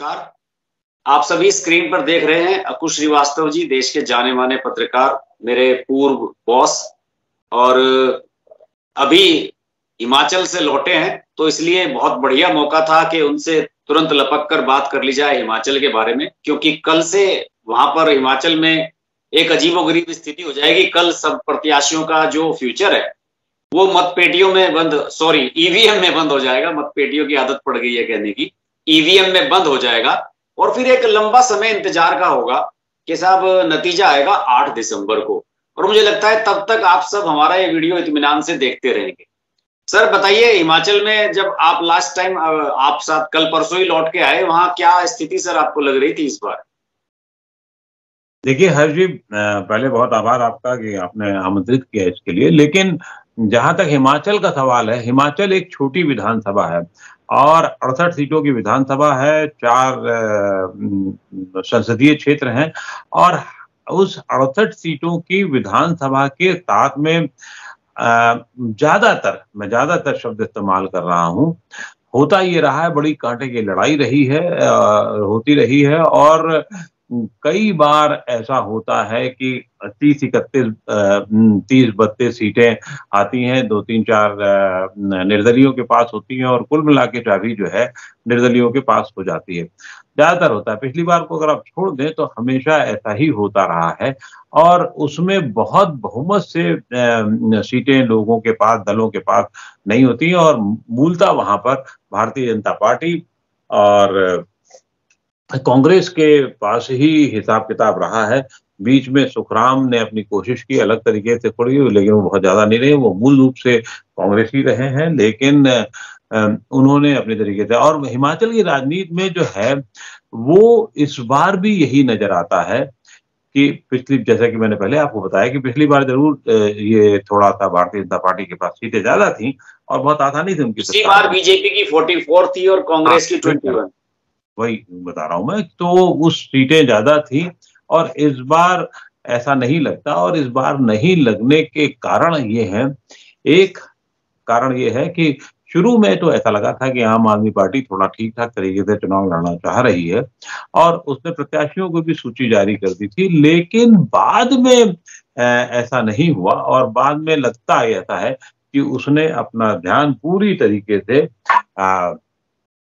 नमस्कार। आप सभी स्क्रीन पर देख रहे हैं अकुश श्रीवास्तव जी, देश के जाने माने पत्रकार, मेरे पूर्व बॉस, और अभी हिमाचल से लौटे हैं, तो इसलिए बहुत बढ़िया मौका था कि उनसे तुरंत लपक कर बात कर ली जाए हिमाचल के बारे में, क्योंकि कल से वहां पर हिमाचल में एक अजीबोगरीब स्थिति हो जाएगी। कल सब प्रत्याशियों का जो फ्यूचर है वो मतपेटियों में बंद, सॉरी ईवीएम में बंद हो जाएगा। मतपेटियों की आदत पड़ गई है कहने की, ईवीएम में बंद हो जाएगा और फिर एक लंबा समय इंतजार का होगा कि साहब नतीजा आएगा 8 दिसंबर को। और मुझे लगता है तब तक आप सब हमारा ये वीडियो इत्मीनान से देखते रहेंगे। सर बताइए, हिमाचल में जब आप लास्ट टाइम आप साथ कल परसों ही लौट के आए, वहां क्या स्थिति सर आपको लग रही थी इस बार? देखिए हर्ष जी, पहले बहुत आभार आपका कि आपने आमंत्रित किया इसके लिए। लेकिन जहां तक हिमाचल का सवाल है, हिमाचल एक छोटी विधानसभा है और 68 सीटों की विधानसभा है, 4 संसदीय क्षेत्र हैं और उस 68 सीटों की विधानसभा के साथ में मैं ज्यादातर शब्द इस्तेमाल कर रहा हूं, होता ये रहा है, बड़ी कांटे की लड़ाई रही है, होती रही है। और कई बार ऐसा होता है कि 30-32 सीटें आती हैं, 2-3-4 निर्दलियों के पास होती हैं और कुल मिला के चाबी जो है निर्दलियों के पास हो जाती है। ज्यादातर होता है, पिछली बार को अगर आप छोड़ दें तो हमेशा ऐसा ही होता रहा है और उसमें बहुत बहुमत से सीटें लोगों के पास, दलों के पास नहीं होती और मूलतः वहां पर भारतीय जनता पार्टी और कांग्रेस के पास ही हिसाब किताब रहा है। बीच में सुखराम ने अपनी कोशिश की अलग तरीके से थोड़ी, लेकिन वो बहुत ज्यादा नहीं रहे, वो मूल रूप से कांग्रेस ही रहे हैं। लेकिन उन्होंने अपने तरीके से, और हिमाचल की राजनीति में जो है वो इस बार भी यही नजर आता है कि पिछली, जैसा कि मैंने पहले आपको बताया कि पिछली बार जरूर ये थोड़ा सा भारतीय जनता पार्टी के पास सीटें ज्यादा थी और बहुत आसानी से उनकी, पिछली बार बीजेपी की 44 थी और कांग्रेस की 21। वही बता रहा हूं मैं, तो उस सीटें ज्यादा थी और इस बार ऐसा नहीं लगता। और इस बार नहीं लगने के कारण ये हैं, एक कारण ये है कि शुरू में तो ऐसा लगा था कि आम आदमी पार्टी थोड़ा ठीक ठाक तरीके से चुनाव लड़ना चाह रही है और उसने प्रत्याशियों को भी सूची जारी कर दी थी, लेकिन बाद में ऐसा नहीं हुआ और बाद में लगता ऐसा है कि उसने अपना ध्यान पूरी तरीके से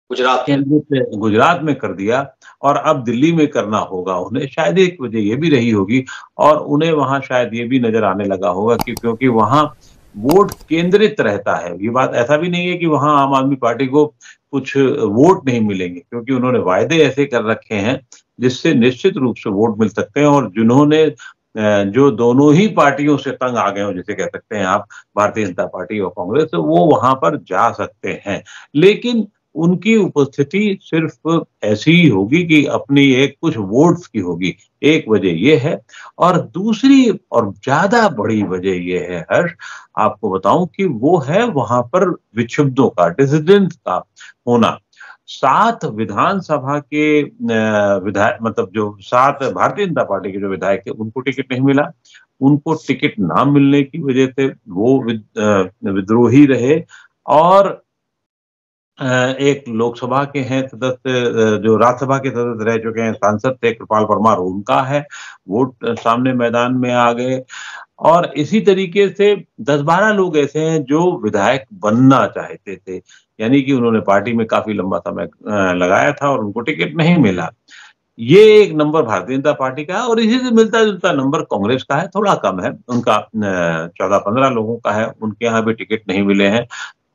गुजरात में कर दिया और अब दिल्ली में करना होगा उन्हें। शायद एक वजह ये भी रही होगी और उन्हें वहां शायद ये भी नजर आने लगा होगा कि क्योंकि वहां वोट केंद्रित रहता है। ये बात ऐसा भी नहीं है कि वहां आम आदमी पार्टी को कुछ वोट नहीं मिलेंगे, क्योंकि उन्होंने वायदे ऐसे कर रखे हैं जिससे निश्चित रूप से वोट मिल सकते हैं। और जिन्होंने जो दोनों ही पार्टियों से तंग आ गए हो, जिसे कह सकते हैं आप, भारतीय जनता पार्टी और कांग्रेस, तो वो वहां पर जा सकते हैं। लेकिन उनकी उपस्थिति सिर्फ ऐसी ही होगी कि अपनी एक कुछ वोट्स की होगी, एक वजह यह है। और दूसरी और ज्यादा बड़ी वजह यह है हर्ष, आपको बताऊं कि वो है वहां पर विक्षुब्धों का, डिसिडेंट्स का होना। 7 विधानसभा के विधायक, मतलब जो 7 भारतीय जनता पार्टी के जो विधायक थे उनको टिकट नहीं मिला। उनको टिकट ना मिलने की वजह से वो विद्रोही रहे। और एक लोकसभा के हैं सदस्य, जो राज्यसभा के सदस्य रह चुके हैं, सांसद थे कृपाल परमार, उनका है वोट सामने मैदान में आ गए। और इसी तरीके से 10-12 लोग ऐसे हैं जो विधायक बनना चाहते थे, यानी कि उन्होंने पार्टी में काफी लंबा समय लगाया था और उनको टिकट नहीं मिला। ये एक नंबर भारतीय जनता पार्टी का है और इसी से मिलता जुलता नंबर कांग्रेस का है, थोड़ा कम है उनका, 14-15 लोगों का है, उनके यहाँ भी टिकट नहीं मिले हैं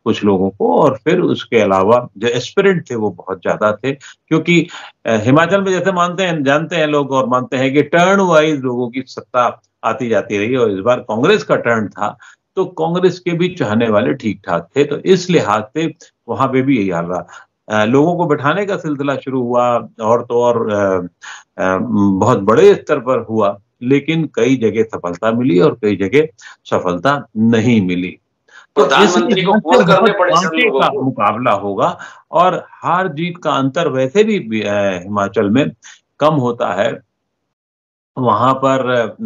कुछ लोगों को। और फिर उसके अलावा जो एस्पिरेंट थे वो बहुत ज्यादा थे, क्योंकि हिमाचल में जैसे जानते हैं लोग और मानते हैं कि टर्न वाइज लोगों की सत्ता आती जाती रही और इस बार कांग्रेस का टर्न था, तो कांग्रेस के भी चाहने वाले ठीक ठाक थे। तो इस लिहाज से वहां पे भी यही हाल रहा। लोगों को बैठाने का सिलसिला शुरू हुआ और तो और बहुत बड़े स्तर पर हुआ, लेकिन कई जगह सफलता मिली और कई जगह सफलता नहीं मिली। प्रधानमंत्री को फोन करने पड़े सब लोगों का को। मुकाबला होगा और हार जीत का अंतर वैसे भी हिमाचल में कम होता है। वहां पर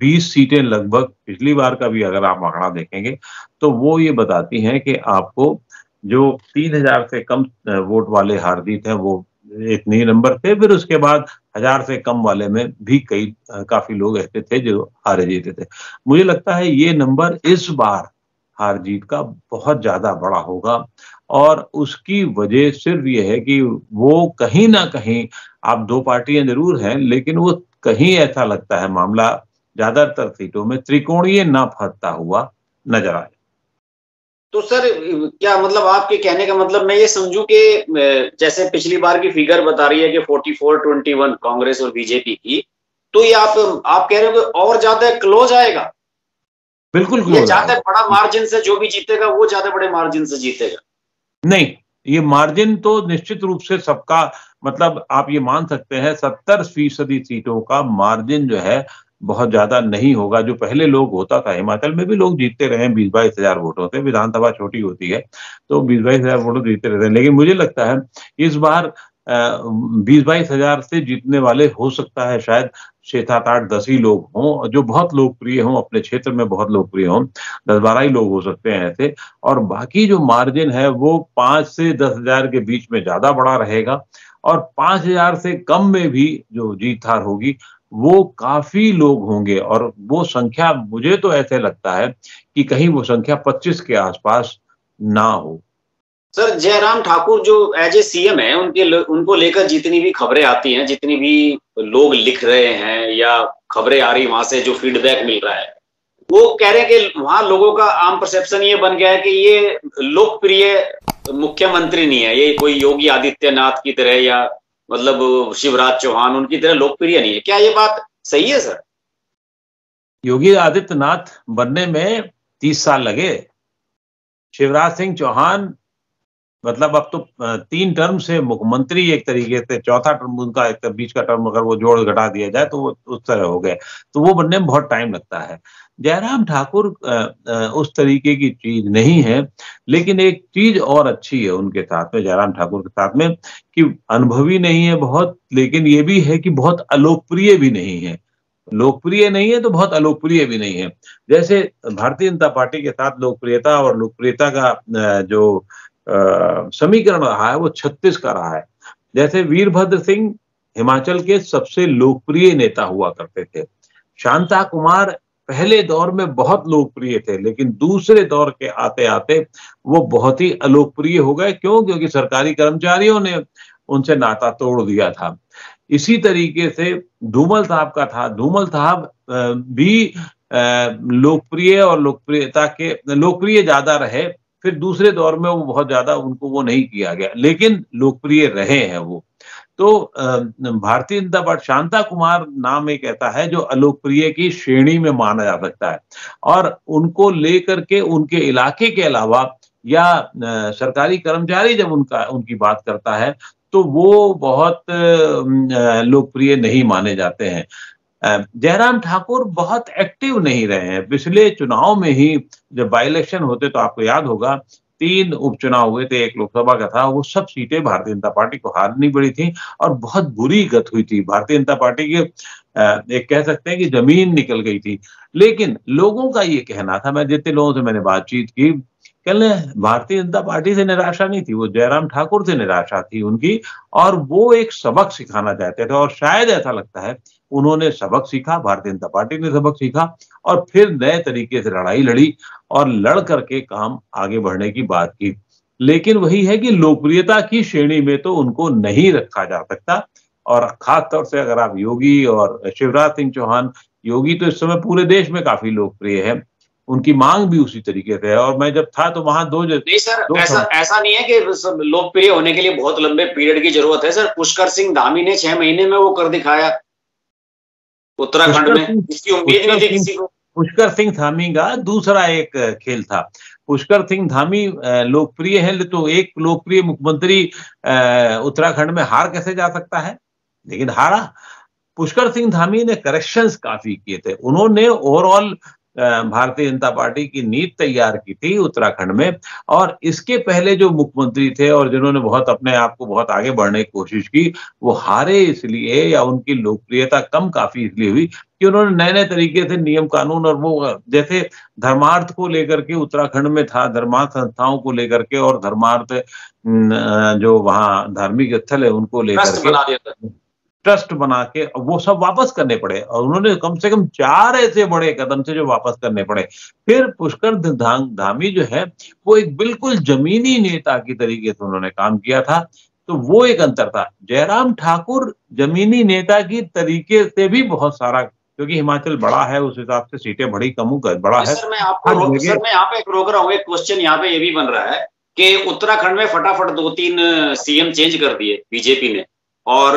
20 सीटें लगभग, पिछली बार का भी अगर आप आंकड़ा देखेंगे तो वो ये बताती हैं कि आपको जो 3000 से कम वोट वाले हार जीत हैं वो इतने नंबर थे। फिर उसके बाद 1000 से कम वाले में भी काफी लोग ऐसे थे जो हारे जीते थे। मुझे लगता है ये नंबर इस बार हार जीत का बहुत ज्यादा बड़ा होगा, और उसकी वजह सिर्फ ये है कि वो कहीं ना कहीं, आप दो पार्टियां जरूर हैं, लेकिन वो कहीं ऐसा लगता है मामला ज्यादातर सीटों में त्रिकोणीय ना फंसता हुआ नजर आए। तो सर क्या मतलब आपके कहने का मतलब मैं ये समझूं कि जैसे पिछली बार की फिगर बता रही है कि 44-21 कांग्रेस और बीजेपी की, तो ये आप कह रहे हो कि और ज्यादा क्लोज आएगा? बिल्कुल ये क्लोज ज्यादा आएगा। बड़ा मार्जिन से जो भी जीतेगा वो ज्यादा बड़े मार्जिन से जीतेगा? नहीं, ये मार्जिन तो निश्चित रूप से सबका, मतलब आप ये मान सकते हैं 70% सीटों का मार्जिन जो है बहुत ज्यादा नहीं होगा। जो पहले लोग होता था, हिमाचल में भी लोग जीतते रहे 20-22 हजार वोटों से, विधानसभा छोटी होती है तो 20-22 हजार वोटों जीतते रहते हैं। लेकिन मुझे लगता है इस बार 20-22 हजार से जीतने वाले हो सकता है शायद 6-7-8-10 ही लोग हों जो बहुत लोकप्रिय हों, अपने क्षेत्र में बहुत लोकप्रिय हों। 10-12 ही लोग हो सकते हैं ऐसे, और बाकी जो मार्जिन है वो 5 से 10 हजार के बीच में ज्यादा बड़ा रहेगा, और 5 हजार से कम में भी जो जीत हार होगी वो काफी लोग होंगे, और वो संख्या मुझे तो ऐसे लगता है कि कहीं वो संख्या 25 के आसपास ना हो। सर जयराम ठाकुर जो एज ए सीएम है, उनको लेकर जितनी भी खबरें आती हैं, जितनी भी लोग लिख रहे हैं या खबरें आ रही वहां से जो फीडबैक मिल रहा है, वो कह रहे हैं कि वहां लोगों का आम परसेप्शन ये बन गया है कि ये लोकप्रिय मुख्यमंत्री नहीं है, ये कोई योगी आदित्यनाथ की तरह या मतलब शिवराज चौहान उनकी तरह लोकप्रिय नहीं है। क्या ये बात सही है सर? योगी आदित्यनाथ बनने में 30 साल लगे। शिवराज सिंह चौहान मतलब अब तो 3 टर्म से मुख्यमंत्री एक तरीके से, चौथा टर्म उनका, एक बीच का टर्म अगर वो जोड़ घटा दिया जाए तो वो उस तरह हो गए, तो वो बनने में बहुत टाइम लगता है। जयराम ठाकुर उस तरीके की चीज नहीं है, लेकिन एक चीज और अच्छी है उनके साथ में, जयराम ठाकुर के साथ में, कि अनुभवी नहीं है बहुत, लेकिन ये भी है कि बहुत अलोकप्रिय भी नहीं है। लोकप्रिय नहीं है तो बहुत अलोकप्रिय भी नहीं है। जैसे भारतीय जनता पार्टी के साथ लोकप्रियता और लोकप्रियता का जो समीकरण रहा है वो 36 का रहा है। जैसे वीरभद्र सिंह हिमाचल के सबसे लोकप्रिय नेता हुआ करते थे। शांता कुमार पहले दौर में बहुत लोकप्रिय थे, लेकिन दूसरे दौर के आते आते वो बहुत ही अलोकप्रिय हो गए। क्यों? क्योंकि सरकारी कर्मचारियों ने उनसे नाता तोड़ दिया था। इसी तरीके से धूमल साहब का था। धूमल साहब भी लोकप्रिय और लोकप्रिय ज्यादा रहे, फिर दूसरे दौर में वो बहुत ज्यादा उनको वो नहीं किया गया, लेकिन लोकप्रिय रहे हैं वो। तो भारतीय जनता पार्टी, शांता कुमार नाम एक ऐसा है जो अलोकप्रिय की श्रेणी में माना जा सकता है, और उनको लेकर के उनके इलाके के अलावा या सरकारी कर्मचारी जब उनकी बात करता है तो वो बहुत लोकप्रिय नहीं माने जाते हैं। जयराम ठाकुर बहुत एक्टिव नहीं रहे हैं। पिछले चुनाव में ही जब बाई इलेक्शन होते तो आपको याद होगा 3 उपचुनाव हुए थे, एक लोकसभा का था, वो सब सीटें भारतीय जनता पार्टी को हारनी पड़ी थी और बहुत बुरी गत हुई थी। भारतीय जनता पार्टी के एक कह सकते हैं कि जमीन निकल गई थी। लेकिन लोगों का ये कहना था, मैं जितने लोगों से मैंने बातचीत की, कहने भारतीय जनता पार्टी से निराशा नहीं थी, वो जयराम ठाकुर से निराशा थी उनकी, और वो एक सबक सिखाना चाहते थे, और शायद ऐसा लगता है उन्होंने सबक सीखा, भारतीय जनता पार्टी ने सबक सीखा, और फिर नए तरीके से लड़ाई लड़ी और लड़ करके काम आगे बढ़ने की बात की। लेकिन वही है कि लोकप्रियता की श्रेणी में तो उनको नहीं रखा जा सकता, और खास तौर से अगर आप योगी और शिवराज सिंह चौहान, योगी तो इस समय पूरे देश में काफी लोकप्रिय है, उनकी मांग भी उसी तरीके से है। और मैं जब था तो वहां नहीं सर, ऐसा नहीं है कि लोकप्रिय होने के लिए बहुत लंबे पीरियड की जरूरत है सर। पुष्कर सिंह धामी ने 6 महीने में वो कर दिखाया उत्तराखंड में, इसकी उम्मीद नहीं थी किसी को। पुष्कर सिंह धामी का दूसरा एक खेल था। पुष्कर सिंह धामी लोकप्रिय है, तो एक लोकप्रिय मुख्यमंत्री उत्तराखंड में हार कैसे जा सकता है? लेकिन हारा। पुष्कर सिंह धामी ने करेक्शंस काफी किए थे, उन्होंने ओवरऑल भारतीय जनता पार्टी की नीति तैयार की थी उत्तराखंड में। और इसके पहले जो मुख्यमंत्री थे और जिन्होंने बहुत अपने आप को बहुत आगे बढ़ने की कोशिश की, वो हारे इसलिए या उनकी लोकप्रियता कम काफी इसलिए हुई कि उन्होंने नए-नए तरीके से नियम कानून और वो जैसे धर्मार्थ को लेकर के उत्तराखंड में था, धर्मार्थ संस्थाओं को लेकर के और धर्मार्थ जो वहाँ धार्मिक स्थल है उनको लेकर के बना दिया था। ट्रस्ट बना के वो सब वापस करने पड़े और उन्होंने कम से कम 4 ऐसे बड़े कदम थे जो वापस करने पड़े। फिर पुष्कर धामी जो है वो एक बिल्कुल जमीनी नेता की तरीके से उन्होंने काम किया था, तो वो एक अंतर था। जयराम ठाकुर जमीनी नेता की तरीके से भी बहुत सारा, क्योंकि हिमाचल बड़ा है उस हिसाब से सीटें बड़ी कम बड़ा है। सर मैं यहाँ पे रोक रहा हूँ, एक क्वेश्चन यहाँ पे ये भी बन रहा है कि उत्तराखंड में फटाफट 2-3 सीएम चेंज कर दिए बीजेपी ने, और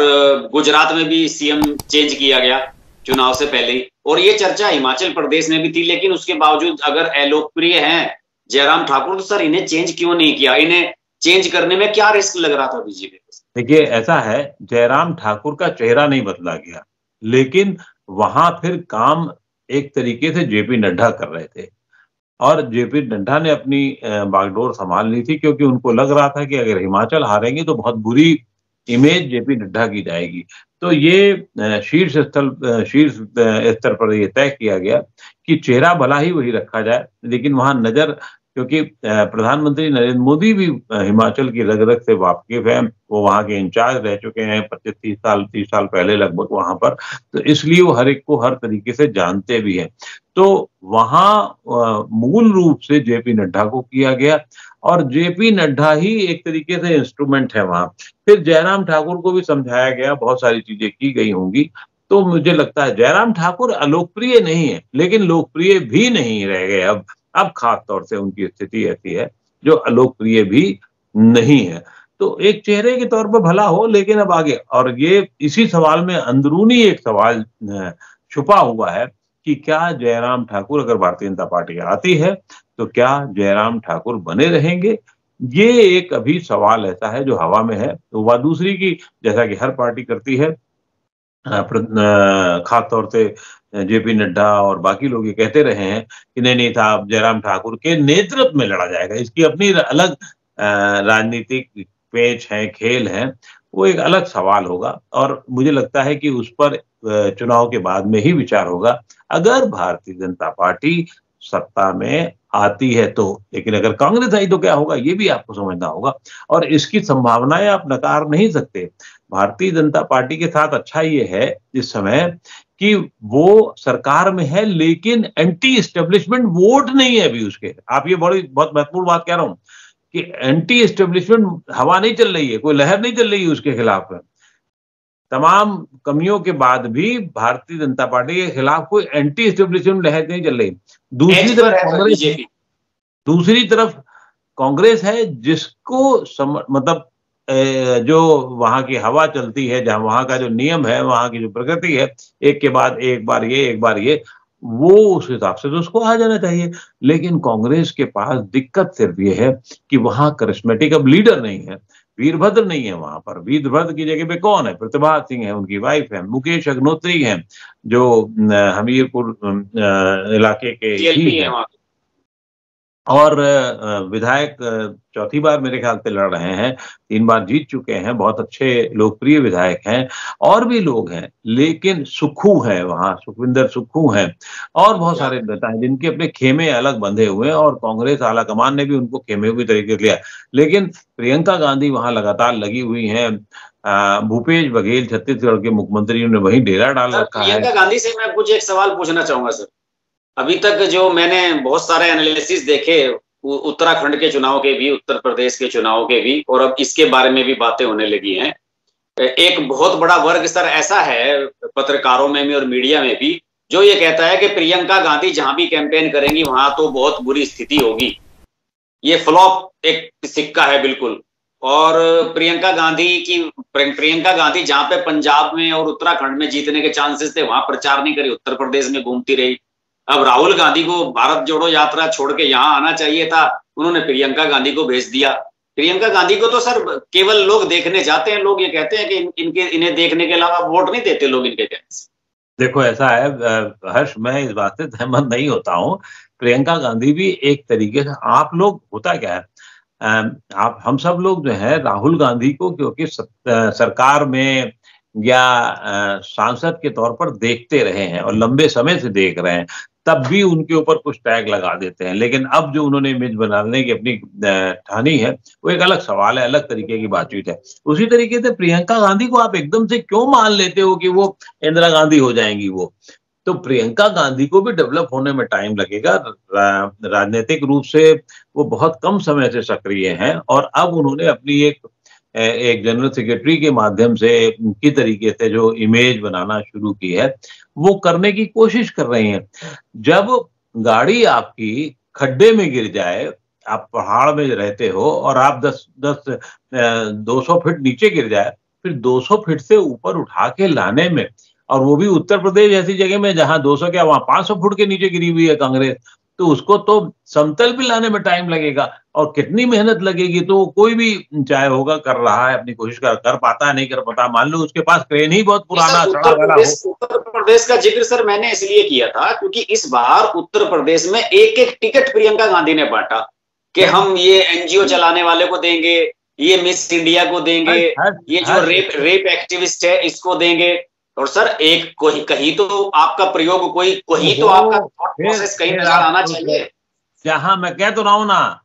गुजरात में भी सीएम चेंज किया गया चुनाव से पहले ही, और ये चर्चा हिमाचल प्रदेश में भी थी। लेकिन उसके बावजूद अगर अलोकप्रिय हैं जयराम ठाकुर, तो सर इन्हें चेंज क्यों नहीं किया? इन्हें चेंज करने में क्या रिस्क लग रहा था बीजेपी को? देखिए ऐसा है, जयराम ठाकुर का चेहरा नहीं बदला गया, लेकिन वहां फिर काम एक तरीके से जेपी नड्डा कर रहे थे और जेपी नड्डा ने अपनी बागडोर संभाल ली थी, क्योंकि उनको लग रहा था कि अगर हिमाचल हारेंगे तो बहुत बुरी इमेज जेपी नड्डा की जाएगी। तो ये शीर्ष स्तर पर ये तय किया गया कि चेहरा भला ही वही रखा जाए, लेकिन वहां नजर, क्योंकि प्रधानमंत्री नरेंद्र मोदी भी हिमाचल की रग रग से वाकिफ है, वो वहां के इंचार्ज रह चुके हैं 25-30 साल पहले लगभग वहां पर, तो इसलिए वो हर एक को हर तरीके से जानते भी हैं। तो वहां मूल रूप से जेपी नड्डा को किया गया और जेपी नड्डा ही एक तरीके से इंस्ट्रूमेंट है वहां। फिर जयराम ठाकुर को भी समझाया गया, बहुत सारी चीजें की गई होंगी। तो मुझे लगता है जयराम ठाकुर अलोकप्रिय नहीं है, लेकिन लोकप्रिय भी नहीं रह गए। अब खास तौर से उनकी स्थिति ऐसी है जो अलोकप्रिय भी नहीं है। तो एक चेहरे के तौर पर भला हो, लेकिन अब आगे, और ये इसी सवाल में अंदरूनी एक सवाल छुपा हुआ है कि क्या जयराम ठाकुर, अगर भारतीय जनता पार्टी आती है तो क्या जयराम ठाकुर बने रहेंगे? ये एक अभी सवाल ऐसा है जो हवा में है। तो वह दूसरी की, जैसा कि हर पार्टी करती है, खास तौर से जेपी नड्डा और बाकी लोग ये कहते रहे हैं कि नहीं साहब, जयराम ठाकुर के नेतृत्व में लड़ा जाएगा। इसकी अपनी अलग राजनीतिक पेच है, खेल है, वो एक अलग सवाल होगा और मुझे लगता है कि उस पर चुनाव के बाद में ही विचार होगा, अगर भारतीय जनता पार्टी सत्ता में आती है तो। लेकिन अगर कांग्रेस आई तो क्या होगा, ये भी आपको समझना होगा और इसकी संभावनाएं आप नकार नहीं सकते। भारतीय जनता पार्टी के साथ अच्छा ये है इस समय कि वो सरकार में है, लेकिन एंटी एस्टेब्लिशमेंट वोट नहीं है अभी उसके। आप ये बहुत महत्वपूर्ण बात कह रहा हूं कि एंटी एस्टेब्लिशमेंट हवा नहीं चल रही है, कोई लहर नहीं चल रही है उसके खिलाफ। तमाम कमियों के बाद भी भारतीय जनता पार्टी के खिलाफ कोई एंटी एस्टेब्लिशमेंट लहर नहीं चल रही। दूसरी तरफ कांग्रेस है, जिसको मतलब जो वहां की हवा चलती है, जहां वहां का जो नियम है, वहां की जो प्रकृति है, एक के बाद एक बार ये, एक बार ये, वो उस हिसाब से तो उसको आ जाना चाहिए। लेकिन कांग्रेस के पास दिक्कत सिर्फ ये है कि वहां करिश्मेटिक अब लीडर नहीं है, वीरभद्र नहीं है वहां पर। वीरभद्र की जगह पे कौन है? प्रतिभा सिंह है, उनकी वाइफ है, मुकेश अग्निहोत्री है जो हमीरपुर इलाके के ही है, और विधायक चौथी बार मेरे ख्याल से लड़ रहे हैं, 3 बार जीत चुके हैं, बहुत अच्छे लोकप्रिय विधायक हैं, और भी लोग हैं। लेकिन सुक्खू है वहां, सुखविंदर सुक्खू हैं, और बहुत सारे नेता हैं जिनके अपने खेमे अलग बंधे हुए हैं और कांग्रेस आलाकमान ने भी उनको खेमे हुए तरीके से लिया। लेकिन प्रियंका गांधी वहां लगातार लगी हुई हैं। भूपेश बघेल छत्तीसगढ़ के मुख्यमंत्री ने वहीं डेरा डाल रखा है। प्रियंका गांधी से मैं कुछ एक सवाल पूछना चाहूंगा सर। अभी तक जो मैंने बहुत सारे एनालिसिस देखे उत्तराखंड के चुनाव के भी, उत्तर प्रदेश के चुनाव के भी, और अब इसके बारे में भी बातें होने लगी हैं। एक बहुत बड़ा वर्ग सर ऐसा है पत्रकारों में भी और मीडिया में भी, जो ये कहता है कि प्रियंका गांधी जहां भी कैंपेन करेंगी वहां तो बहुत बुरी स्थिति होगी। ये फ्लॉप एक सिक्का है बिल्कुल। और प्रियंका गांधी जहां पे पंजाब में और उत्तराखंड में जीतने के चांसेस थे वहां प्रचार नहीं करी, उत्तर प्रदेश में घूमती रही। अब राहुल गांधी को भारत जोड़ो यात्रा छोड़ के यहां आना चाहिए था, उन्होंने प्रियंका गांधी को भेज दिया। प्रियंका गांधी को तो सर केवल लोग देखने जाते हैं, लोग ये कहते हैं कि इन्हें देखने के अलावा वोट नहीं देते लोग इनके कहने से। देखो ऐसा है हर्ष, मैं इस बात से सहमत नहीं होता हूँ। प्रियंका गांधी भी एक तरीके से, आप लोग होता क्या है, आप हम सब लोग जो है राहुल गांधी को क्योंकि सरकार में या सांसद के तौर पर देखते रहे हैं और लंबे समय से देख रहे हैं, तब भी उनके ऊपर कुछ टैग लगा देते हैं। लेकिन अब जो उन्होंने इमेज बनाने की अपनी ठानी है, वो एक अलग सवाल है, अलग तरीके की बातचीत है। उसी तरीके से प्रियंका गांधी को आप एकदम से क्यों मान लेते हो कि वो इंदिरा गांधी हो जाएंगी? वो तो प्रियंका गांधी को भी डेवलप होने में टाइम लगेगा। राजनीतिक रूप से वो बहुत कम समय से सक्रिय हैं और अब उन्होंने अपनी एक जनरल सेक्रेटरी के माध्यम से की तरीके से जो इमेज बनाना शुरू की है, वो करने की कोशिश कर रही हैं। जब गाड़ी आपकी खड्डे में गिर जाए, आप पहाड़ में रहते हो और आप 200 फीट नीचे गिर जाए, फिर 200 फीट से ऊपर उठा के लाने में, और वो भी उत्तर प्रदेश ऐसी जगह में जहां 200 क्या वहां 500 फुट के नीचे गिरी हुई है कांग्रेस, तो उसको तो समतल भी लाने में टाइम लगेगा और कितनी मेहनत लगेगी। तो कोई भी चाहे होगा कर रहा है अपनी कोशिश, कर पाता है नहीं कर पाता, मान लो उसके पास क्रेन ही बहुत पुराना सड़ा गला हो। उत्तर प्रदेश का जिक्र सर मैंने इसलिए किया था क्योंकि इस बार उत्तर प्रदेश में एक एक टिकट प्रियंका गांधी ने बांटा कि हम ये एनजीओ चलाने वाले को देंगे, ये मिस इंडिया को देंगे, ये जो रेप एक्टिविस्ट है इसको देंगे। और सर एक कहीं तो आपका प्रयोग कोई तो आपका प्रोसेस कहीं नजर आना चाहिए। जहां मैं कह तो रहा हूं ना,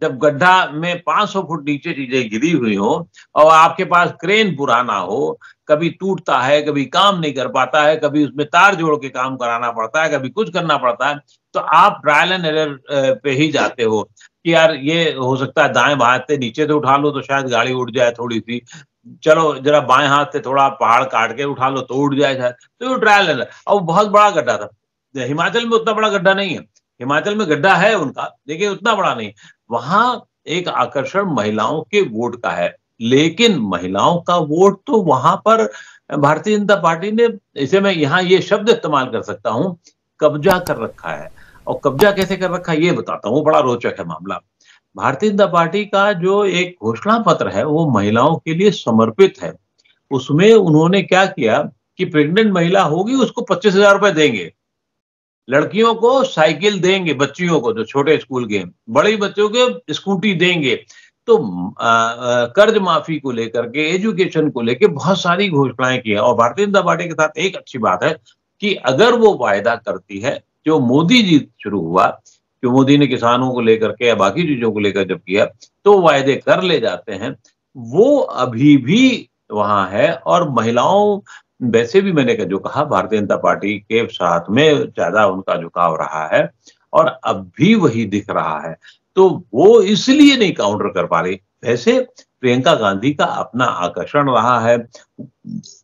जब गड्ढा में 500 फुट नीचे चीजें गिरी हुई हो और आपके पास क्रेन पुराना हो, कभी टूटता है, कभी काम नहीं कर पाता है, कभी उसमें तार जोड़ के काम कराना पड़ता है, कभी कुछ करना पड़ता है, तो आप ट्रायल एंड एरर पे ही जाते हो कि यार ये हो सकता है दाएं हाथ से नीचे से उठा लो तो शायद गाड़ी उठ जाए थोड़ी सी, चलो जरा बाएं हाथ से थोड़ा पहाड़ काट के उठा लो तो उठ जाए शायद। तो ये ट्रायल एंड एरर। और बहुत बड़ा गड्ढा था, हिमाचल में उतना बड़ा गड्ढा नहीं है, हिमाचल में गड्ढा है उनका लेकिन उतना बड़ा नहीं। वहां एक आकर्षण महिलाओं के वोट का है, लेकिन महिलाओं का वोट तो वहां पर भारतीय जनता पार्टी ने, इसे मैं यहाँ ये शब्द इस्तेमाल कर सकता हूं, कब्जा कर रखा है। और कब्जा कैसे कर रखा है ये बताता हूँ, बड़ा रोचक है मामला। भारतीय जनता पार्टी का जो एक घोषणा पत्र है वो महिलाओं के लिए समर्पित है। उसमें उन्होंने क्या किया कि प्रेग्नेंट महिला होगी उसको 25,000 रुपए देंगे, लड़कियों को साइकिल देंगे, बच्चियों को जो छोटे स्कूल के, बड़े बच्चों के स्कूटी देंगे। तो कर्ज माफी को लेकर के, एजुकेशन को लेकर बहुत सारी घोषणाएं की है। और भारतीय जनता पार्टी के साथ एक अच्छी बात है कि अगर वो वायदा करती है, जो मोदी जी शुरू हुआ, जो मोदी ने किसानों को लेकर के या बाकी चीजों को लेकर जब किया, तो वायदे कर ले जाते हैं, वो अभी भी वहां है। और महिलाओं, वैसे भी मैंने जो कहा, भारतीय जनता पार्टी के साथ में ज्यादा उनका झुकाव रहा है और अब भी वही दिख रहा है, तो वो इसलिए नहीं काउंटर कर पा रही। वैसे प्रियंका गांधी का अपना आकर्षण रहा है,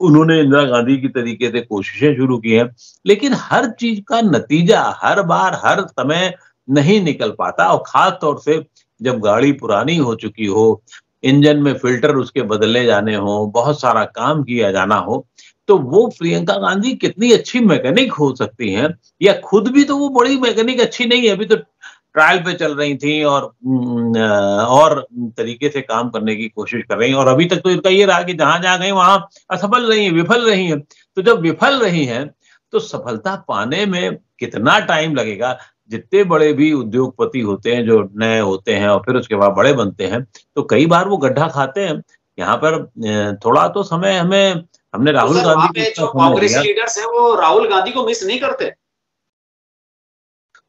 उन्होंने इंदिरा गांधी की तरीके से कोशिशें शुरू की हैं, लेकिन हर चीज का नतीजा हर बार हर समय नहीं निकल पाता। और खास तौर से जब गाड़ी पुरानी हो चुकी हो, इंजन में फिल्टर उसके बदले जाने हो, बहुत सारा काम किया जाना हो, तो वो प्रियंका गांधी कितनी अच्छी मैकेनिक हो सकती हैं, या खुद भी तो वो बड़ी मैकेनिक अच्छी नहीं है, अभी तो ट्रायल पे चल रही थी और तरीके से काम करने की कोशिश कर रही हैं। और अभी तक तो इनका ये रहा कि जहां जहां गई वहां असफल रही हैं, विफल रही हैं। तो जब विफल रही हैं तो सफलता पाने में कितना टाइम लगेगा? जितने बड़े भी उद्योगपति होते हैं जो नए होते हैं और फिर उसके बाद बड़े बनते हैं, तो कई बार वो गड्ढा खाते हैं। यहाँ पर थोड़ा तो समय हमने राहुल गांधी को, जो कांग्रेस लीडर्स हैं वो राहुल गांधी को मिस नहीं करते?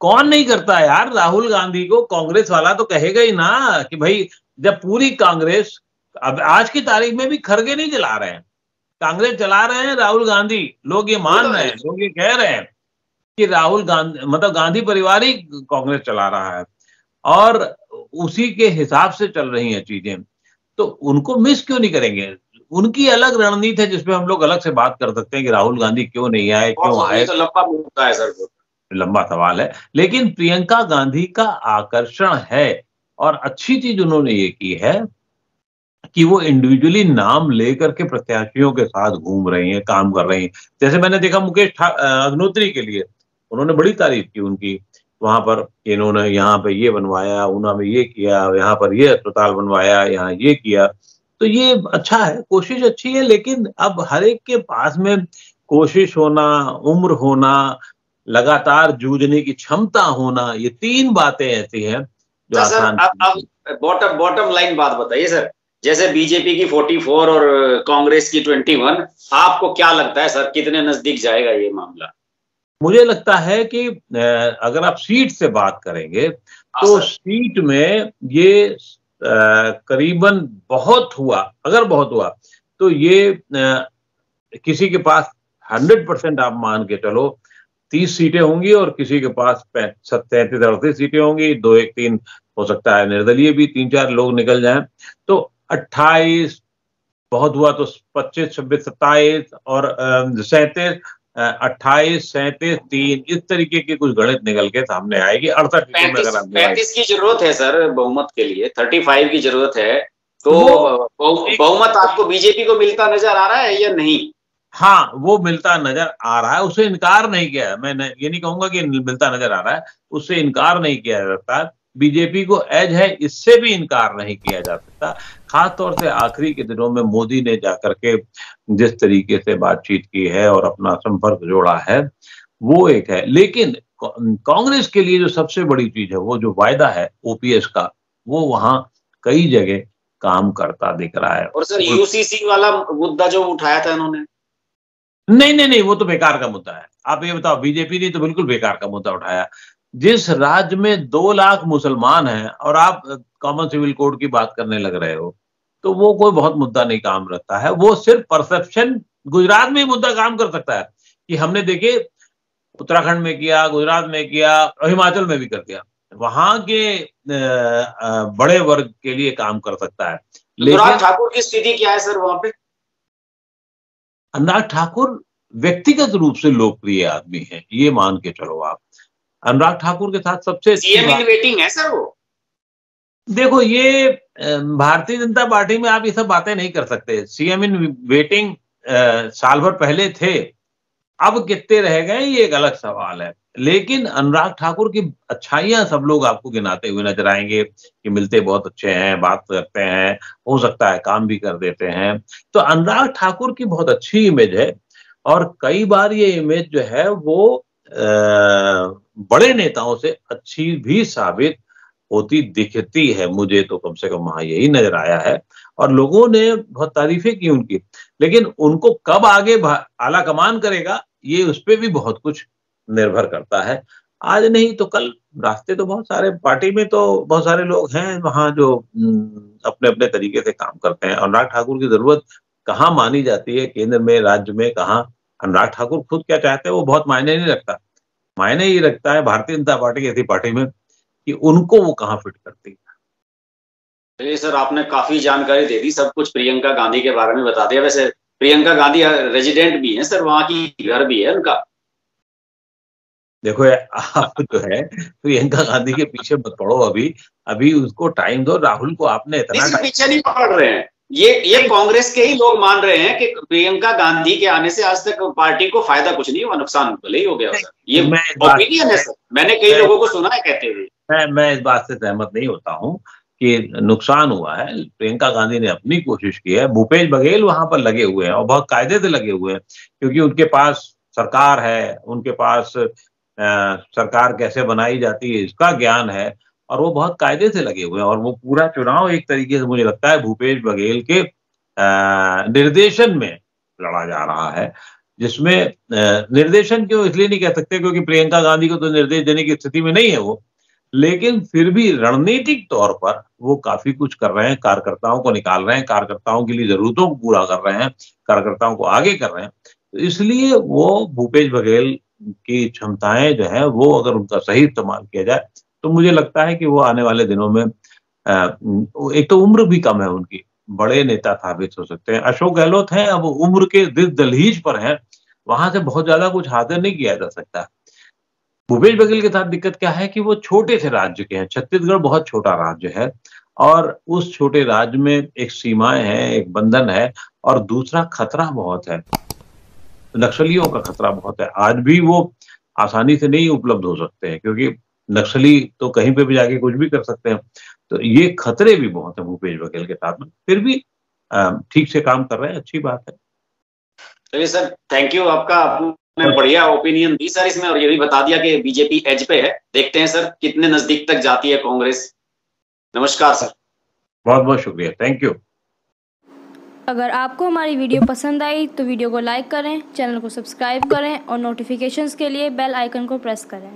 कौन नहीं करता यार राहुल गांधी को? कांग्रेस वाला तो कहेगा ही ना कि भाई, जब पूरी कांग्रेस, अब आज की तारीख में भी खरगे नहीं चला रहे हैं, कांग्रेस चला रहे हैं राहुल गांधी। लोग ये मान रहे हैं, लोग ये कह रहे हैं कि राहुल गांधी मतलब गांधी परिवार ही कांग्रेस चला रहा है और उसी के हिसाब से चल रही हैं चीजें। तो उनको मिस क्यों नहीं करेंगे? उनकी अलग रणनीति है जिसमें हम लोग अलग से बात कर सकते हैं कि राहुल गांधी क्यों नहीं आए, क्यों आए, तो लंबा मुद्दा है सर, लंबा सवाल है। लेकिन प्रियंका गांधी का आकर्षण है और अच्छी चीज उन्होंने ये की है कि वो इंडिविजुअली नाम लेकर के प्रत्याशियों के साथ घूम रही हैं, काम कर रही हैं। जैसे मैंने देखा मुकेश अग्निहोत्री के लिए उन्होंने बड़ी तारीफ की उनकी, वहां पर इन्होंने यहाँ पे ये बनवाया, ऊना में ये किया, यहाँ पर ये अस्पताल बनवाया, यहाँ ये किया। तो ये अच्छा है, कोशिश अच्छी है, लेकिन अब हर एक के पास में कोशिश होना, उम्र होना, लगातार जूझने की क्षमता होना, ये 3 बातें ऐसी हैं जो अच्छा सर, आसान अब बॉटम बॉटम लाइन बात बताइए सर। जैसे बीजेपी की 44 और कांग्रेस की 21, आपको क्या लगता है सर, कितने नजदीक जाएगा ये मामला? मुझे लगता है कि अगर आप सीट से बात करेंगे हाँ तो सर। सीट में ये करीबन बहुत हुआ, अगर बहुत हुआ तो ये किसी के पास 100% आप मान के चलो 30 सीटें होंगी और किसी के पास 37-38 सीटें होंगी, 2-1-3 हो सकता है निर्दलीय भी 3-4 लोग निकल जाएं, तो 28 बहुत हुआ तो 25-26-27 और 37, 28-37-3 इस तरीके की कुछ गणित निकल के सामने आएगी 68 सीटों में 35 अगर आप डिवाइड। 35 की जरूरत है सर बहुमत के लिए, 35 की जरूरत है। तो वो बहुमत आपको बीजेपी को मिलता नजर आ रहा है या नहीं? हाँ, वो मिलता नजर आ रहा है, उससे इनकार नहीं किया है। मैं ये नहीं कहूंगा कि मिलता नजर आ रहा है, उससे इनकार नहीं किया जा सकता। बीजेपी को एज है, इससे भी इनकार नहीं किया जा सकता। खास तौर से आखिरी के दिनों में मोदी ने जाकर के जिस तरीके से बातचीत की है और अपना संपर्क जोड़ा है, वो एक है। लेकिन कांग्रेस के लिए जो सबसे बड़ी चीज है, वो जो वायदा है ओपीएस का, वो वहां कई जगह काम करता दिख रहा है। और सर यूसीसी वाला मुद्दा जो उठाया था इन्होंने? नहीं नहीं नहीं, वो तो बेकार का मुद्दा है। आप ये बताओ, बीजेपी ने तो बिल्कुल बेकार का मुद्दा उठाया। जिस राज्य में 2 लाख मुसलमान हैं और आप कॉमन सिविल कोड की बात करने लग रहे हो, तो वो कोई बहुत मुद्दा नहीं काम रखता है। वो सिर्फ परसेप्शन, गुजरात में ही मुद्दा काम कर सकता है कि हमने देखे उत्तराखंड में किया, गुजरात में किया और हिमाचल में भी कर दिया। वहां के बड़े वर्ग के लिए काम कर सकता है। अनुराग लेकिन ठाकुर की स्थिति क्या है सर वहां पे? अनुराग ठाकुर व्यक्तिगत रूप से लोकप्रिय आदमी है, ये मान के चलो आप। अनुराग ठाकुर के साथ सबसे अच्छी सीएम इन बात, वेटिंग है सर वो? देखो ये भारतीय जनता पार्टी में आप ये सब बातें नहीं कर सकते। सीएम इन वेटिंग साल भर पहले थे, अब कितने रह गए ये एक अलग सवाल है। लेकिन अनुराग ठाकुर की अच्छाइयां सब लोग आपको गिनाते हुए नजर आएंगे कि मिलते बहुत अच्छे हैं, बात करते हैं, हो सकता है काम भी कर देते हैं। तो अनुराग ठाकुर की बहुत अच्छी इमेज है और कई बार ये इमेज जो है वो बड़े नेताओं से अच्छी भी साबित होती दिखती है। मुझे तो कम से कम वहां यही नजर आया है और लोगों ने बहुत तारीफें की उनकी। लेकिन उनको कब आगे आला कमान करेगा, ये उस पर भी बहुत कुछ निर्भर करता है। आज नहीं तो कल रास्ते तो बहुत सारे, पार्टी में तो बहुत सारे लोग हैं वहां जो अपने अपने तरीके से काम करते हैं। अनुराग ठाकुर की जरूरत कहाँ मानी जाती है, केंद्र में, राज्य में, कहाँ अनुराग ठाकुर खुद क्या चाहते हैं वो बहुत मायने नहीं रखता। मायने ये रखता है भारतीय जनता पार्टी ऐसी पार्टी में कि उनको वो कहाँ फिट करती है। चलिए सर, आपने काफी जानकारी दे दी, सब कुछ प्रियंका गांधी के बारे में बता दिया। वैसे प्रियंका गांधी रेजिडेंट भी हैं सर, वहां की घर भी है उनका। देखो आप जो है प्रियंका गांधी के पीछे मत पड़ो, अभी अभी उसको टाइम दो। राहुल को आपने नहीं इतना सर, टाइम पीछे नहीं पड़ रहे हैं। ये कांग्रेस के ही लोग मान रहे हैं कि प्रियंका गांधी के आने से आज तक पार्टी को फायदा कुछ नहीं हुआ, नुकसान भले ही हो गया सर। ये मैं इस बात ओपिनियन है सर, मैंने कई मैं, लोगों को सुना है कहते हुए। मैं इस बात से सहमत नहीं होता हूँ कि नुकसान हुआ है। प्रियंका गांधी ने अपनी कोशिश की है, भूपेश बघेल वहां पर लगे हुए हैं और बहुत कायदे से लगे हुए हैं, क्योंकि उनके पास सरकार है, उनके पास सरकार कैसे बनाई जाती है इसका ज्ञान है और वो बहुत कायदे से लगे हुए हैं। और वो पूरा चुनाव एक तरीके से मुझे लगता है भूपेश बघेल के निर्देशन में लड़ा जा रहा है, जिसमें निर्देशन क्यों इसलिए नहीं कह सकते क्योंकि प्रियंका गांधी को तो निर्देश देने की स्थिति में नहीं है वो, लेकिन फिर भी रणनीतिक तौर पर वो काफी कुछ कर रहे हैं। कार्यकर्ताओं को निकाल रहे हैं, कार्यकर्ताओं के लिए जरूरतों को पूरा कर रहे हैं, कार्यकर्ताओं को आगे कर रहे हैं। तो इसलिए वो भूपेश बघेल की क्षमताएं जो है वो अगर उनका सही इस्तेमाल किया जाए तो मुझे लगता है कि वो आने वाले दिनों में एक तो उम्र भी कम है उनकी, बड़े नेता साबित हो सकते हैं। अशोक गहलोत हैं, अब उम्र के दहलीज पर हैं, वहां से बहुत ज्यादा कुछ हासिल नहीं किया जा सकता। भूपेश बघेल के साथ दिक्कत क्या है कि वो छोटे से राज्य के हैं, छत्तीसगढ़ बहुत छोटा राज्य है और उस छोटे राज्य में एक सीमाएं हैं, एक बंधन है और दूसरा खतरा बहुत है, नक्सलियों का खतरा बहुत है। आज भी वो आसानी से नहीं उपलब्ध हो सकते हैं क्योंकि नक्सली तो कहीं पे भी जाके कुछ भी कर सकते हैं। तो ये खतरे भी बहुत है भूपेश बघेल के साथ में, फिर भी ठीक से काम कर रहे हैं, अच्छी बात है। चलिए सर, थैंक यू आपका, आपने बढ़िया ओपिनियन दी सर इसमें, और ये भी बता दिया कि बीजेपी एज पे है। देखते हैं सर कितने नजदीक तक जाती है कांग्रेस। नमस्कार सर। बहुत बहुत शुक्रिया, थैंक यू। अगर आपको हमारी वीडियो पसंद आई तो वीडियो को लाइक करें, चैनल को सब्सक्राइब करें और नोटिफिकेशंस के लिए बेल आइकन को प्रेस करें।